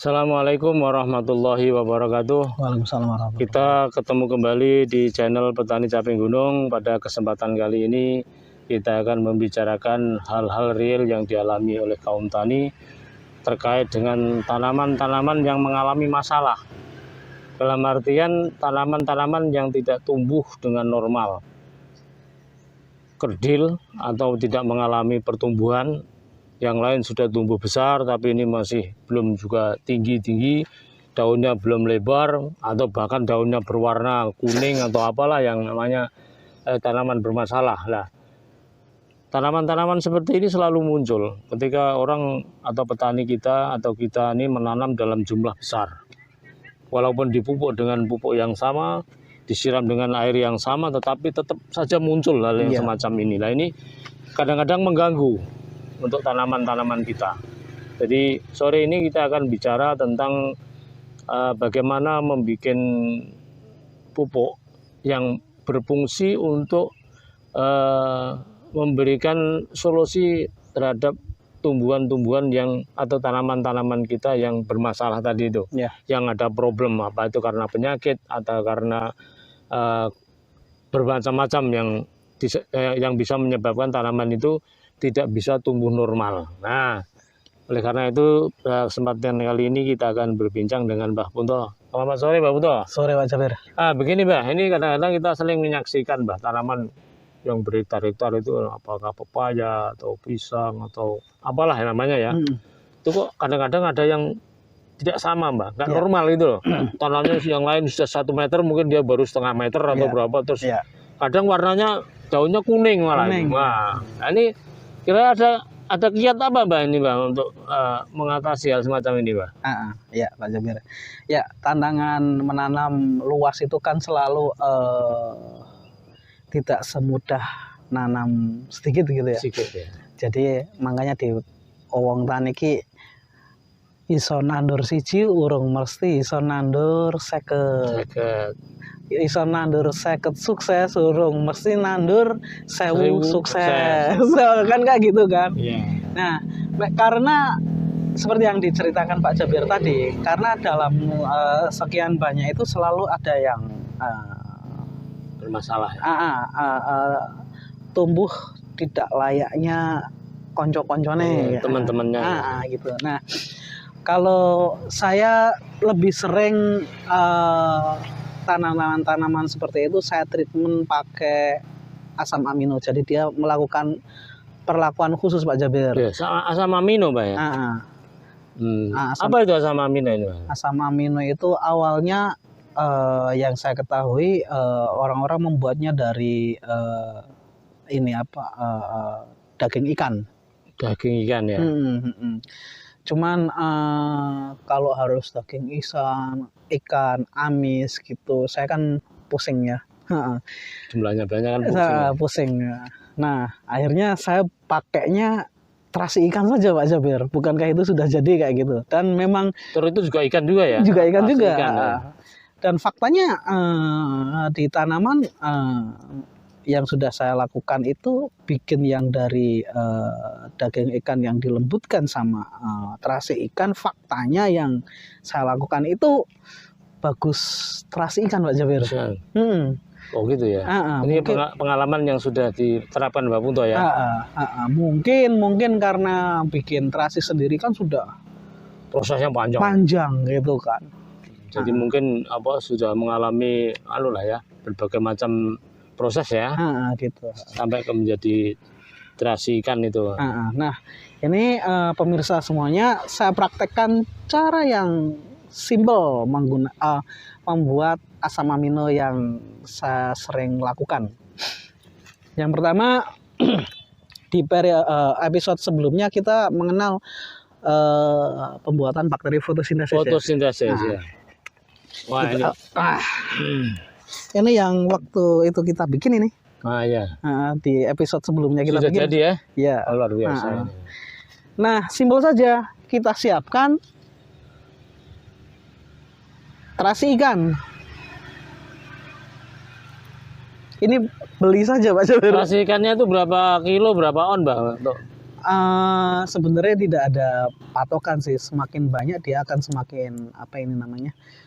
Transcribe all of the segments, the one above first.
Assalamualaikum warahmatullahi wabarakatuh. Waalaikumsalam warahmatullahi Kita ketemu kembali di channel Petani Caping Gunung. Pada kesempatan kali ini kita akan membicarakan hal-hal real yang dialami oleh kaum tani terkait dengan tanaman-tanaman yang mengalami masalah. Dalam artian tanaman-tanaman yang tidak tumbuh dengan normal, kerdil atau tidak mengalami pertumbuhan. Yang lain sudah tumbuh besar, tapi ini masih belum juga tinggi-tinggi, daunnya belum lebar, atau bahkan daunnya berwarna kuning atau apalah yang namanya tanaman bermasalah. Nah, tanaman-tanaman seperti ini selalu muncul ketika orang atau petani kita atau kita ini menanam dalam jumlah besar. Walaupun dipupuk dengan pupuk yang sama, disiram dengan air yang sama, tetapi tetap saja muncul hal yang semacam ini. Nah, ini kadang-kadang mengganggu untuk tanaman-tanaman kita. Jadi sore ini kita akan bicara tentang bagaimana membuat pupuk yang berfungsi untuk memberikan solusi terhadap tumbuhan-tumbuhan yang atau tanaman-tanaman kita yang bermasalah tadi itu, yang ada problem, apa itu karena penyakit atau karena bermacam-macam yang bisa menyebabkan tanaman itu tidak bisa tumbuh normal. Nah, oleh karena itu kesempatan kali ini kita akan berbincang dengan Mbah Punto. Selamat sore, Mbah Punto. Sore, Pak Jabir. Begini, Mbah, ini kadang-kadang kita sering menyaksikan, Mbah, tanaman yang berhektar-hektar itu apakah pepaya atau pisang atau apalah namanya ya. Itu kok kadang-kadang ada yang tidak sama, Mbah, nggak normal itu loh. Tanamnya yang lain sudah 1 meter, mungkin dia baru setengah meter atau berapa, terus kadang warnanya daunnya kuning malah. Nah, ini kira ada kiat apa, Mbak, ini, Mbak, untuk mengatasi hal semacam ini, Mbak? Ya, Pak Jabir. Ya, tantangan menanam luas itu kan selalu tidak semudah nanam sedikit gitu ya. Sedikit ya. Jadi makanya di wong tani ki iso nandur siji urung mesti iso nandur 50. Iso nandur 50 sukses urung mesti nandur 1000 sukses. Kan kayak gitu kan. Nah, karena seperti yang diceritakan Pak Jabir tadi, karena dalam sekian banyak itu selalu ada yang bermasalah tumbuh tidak layaknya konco-koncone teman-temannya gitu. Nah, kalau saya lebih sering tanaman-tanaman seperti itu saya treatment pakai asam amino. Jadi dia melakukan perlakuan khusus, Pak Jabir. Asam amino, Pak ya? Apa itu asam amino ini, Pak? Asam amino itu awalnya yang saya ketahui orang-orang membuatnya dari daging ikan. Daging ikan ya. Cuman kalau harus daging ikan amis gitu, saya kan pusing ya. Jumlahnya banyak kan pusing. Nah, akhirnya saya pakainya terasi ikan saja, Pak Jabir. Bukankah itu sudah jadi kayak gitu? Dan memang itu juga ikan juga ya? Juga ikan juga. Dan faktanya di tanaman yang sudah saya lakukan itu bikin yang dari daging ikan yang dilembutkan sama terasi ikan, faktanya yang saya lakukan itu bagus terasi ikan, Pak Jabir. Oh gitu ya. Ini pengalaman yang sudah diterapkan, Mbak Punto ya. Mungkin karena bikin terasi sendiri kan sudah prosesnya panjang gitu kan. Jadi mungkin sudah mengalami berbagai macam proses ya, gitu. Sampai menjadi terasi ikan itu. Nah, ini pemirsa semuanya, saya praktekkan cara yang simpel membuat asam amino yang saya sering lakukan. Yang pertama, di episode sebelumnya kita mengenal pembuatan bakteri fotosintesis. Ya. Wah, ini. Ini yang waktu itu kita bikin ini. Di episode sebelumnya kita sudah bikin. Jadi ya? Ya. Luar biasa. Nah, simpel saja. Kita siapkan terasi ikan. Ini beli saja, Pak Jabir. Terasi ikannya itu berapa kilo, berapa on, Mbak? Sebenarnya tidak ada patokan sih. Semakin banyak dia akan semakin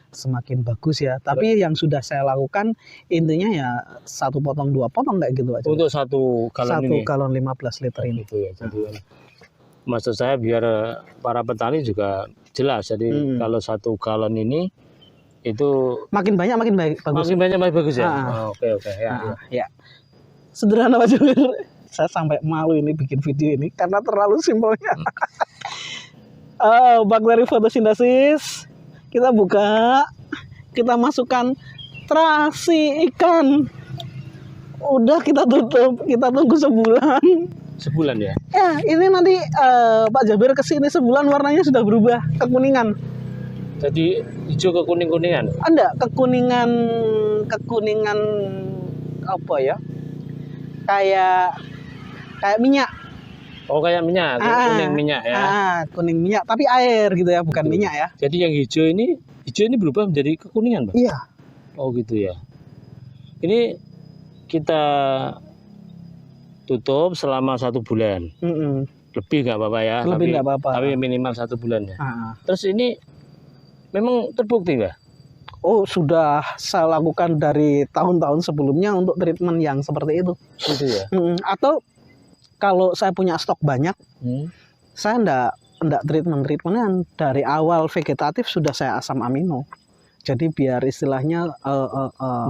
semakin bagus ya. Tapi yang sudah saya lakukan intinya ya 1 potong 2 potong kayak gitu aja. Untuk 1 galon ini. 1 galon 15 liter ini. Gitu ya. Jadi maksud saya biar para petani juga jelas. Jadi kalau 1 galon ini itu makin banyak makin bagus. Makin banyak makin bagus ya. Oke ya. Sederhana Pak Jabir. Saya sampai malu ini bikin video ini karena terlalu simpelnya. Bakteri fotosintesis kita buka, kita masukkan terasi ikan, udah kita tutup, kita tunggu sebulan ya. Ya ini nanti Pak Jabir kesini sebulan warnanya sudah berubah kekuningan. Jadi hijau ke kuning-kuningan? Ada kekuningan apa ya, kayak minyak. Oh kayak minyak, kuning minyak ya. Kuning minyak, tapi air gitu ya, bukan minyak ya. Jadi yang hijau ini berubah menjadi kekuningan, Bang? Iya. Oh gitu ya. Ini kita tutup selama 1 bulan. Lebih nggak apa-apa ya? Lebih nggak apa-apa. Tapi minimal 1 bulan ya. Terus ini memang terbukti, Mbak? Oh sudah saya lakukan dari tahun-tahun sebelumnya untuk treatment yang seperti itu. Gitu ya. Atau kalau saya punya stok banyak, saya enggak treatmentnya dari awal vegetatif sudah saya asam amino. Jadi biar istilahnya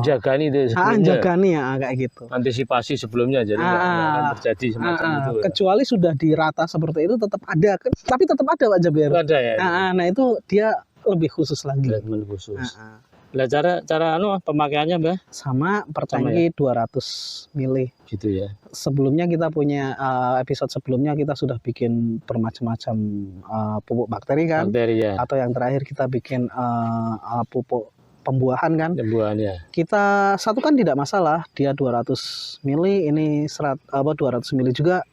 jagani itu sebelumnya. Jagani ya kayak gitu. Antisipasi sebelumnya jadi nggak akan terjadi semacam itu. Ya. Kecuali sudah dirata seperti itu tetap ada, tapi tetap ada Pak Jabir. Ada ya. Nah itu dia lebih khusus lagi. Treatment khusus. Nah, cara pemakaiannya, Mbak? Sama per tangki 200 mili. Gitu ya. Sebelumnya kita punya episode sebelumnya kita sudah bikin bermacam-macam pupuk bakteri kan. Bakteri ya. Atau yang terakhir kita bikin pupuk pembuahan kan. Pembuahan ya. Kita satukan tidak masalah, dia 200 mili, ini 200 mili juga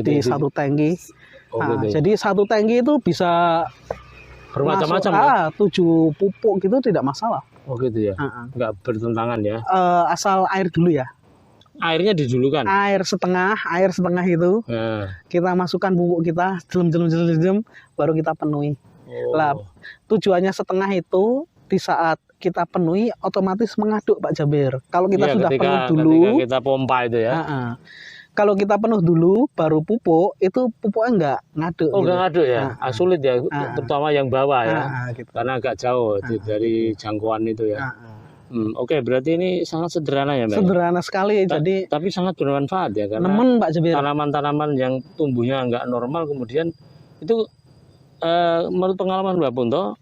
di 1 tangki. Gitu. Jadi 1 tangki itu bisa bermacam-macam ya? 7 pupuk gitu tidak masalah. Oh gitu ya, nggak bertentangan ya? Asal air dulu ya. Airnya didulukan? Air setengah itu. Kita masukkan pupuk kita, jelem, baru kita penuhi. Lah, tujuannya setengah itu di saat kita penuhi otomatis mengaduk Pak Jabir. Kalau kita sudah penuh dulu, ketika kita pompa itu ya. Kalau kita penuh dulu baru pupuk, itu pupuknya enggak ngaduk. Oh, enggak ngaduk ya. Sulit ya, terutama yang bawah ya. Gitu. Karena agak jauh dari jangkauan itu ya. Oke, berarti ini sangat sederhana ya, Mbak. Sederhana sekali. Tapi sangat bermanfaat ya karena Pak Jabir. Tanaman-tanaman yang tumbuhnya enggak normal kemudian itu menurut pengalaman Mbak Punto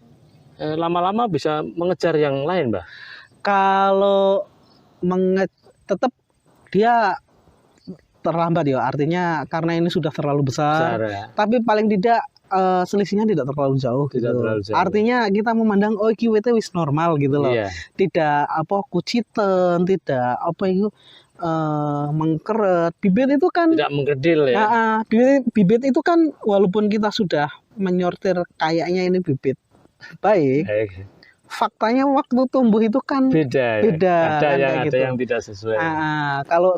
lama-lama bisa mengejar yang lain, Mbak. Kalau tetap dia terlambat ya, artinya karena ini sudah terlalu besar ya. Tapi paling tidak selisihnya tidak terlalu jauh gitu. Artinya kita memandang QWT wis normal gitu loh. Tidak kuciten, tidak mengkeret. Bibit itu kan tidak mengkerdil ya. Bibit itu kan walaupun kita sudah menyortir kayaknya ini bibit baik. Faktanya waktu tumbuh itu kan beda. Ada gitu. yang tidak sesuai. Kalau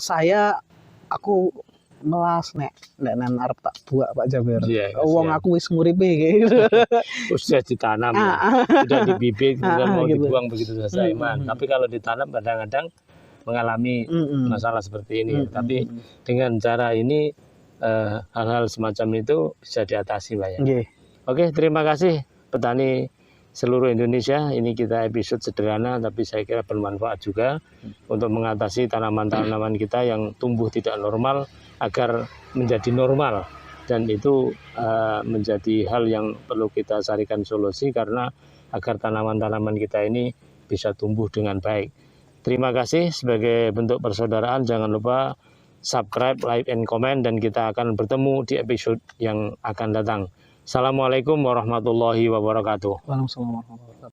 aku melas nek arep tak buak Pak Jabir. Wong aku wis nguripe gitu. Sudah ditanam, sudah dibibit, kemudian mau dibuang begitu saja. Tapi kalau ditanam kadang-kadang mengalami masalah seperti ini. Tapi dengan cara ini hal-hal semacam itu bisa diatasi, Pak ya. Oke, terima kasih petani seluruh Indonesia. Ini kita episode sederhana tapi saya kira bermanfaat juga untuk mengatasi tanaman-tanaman kita yang tumbuh tidak normal agar menjadi normal, dan itu menjadi hal yang perlu kita carikan solusi karena agar tanaman-tanaman kita ini bisa tumbuh dengan baik. Terima kasih. Sebagai bentuk persaudaraan jangan lupa subscribe, like, and comment, dan kita akan bertemu di episode yang akan datang. Assalamualaikum warahmatullahi wabarakatuh. Waalaikumsalam warahmatullahi wabarakatuh.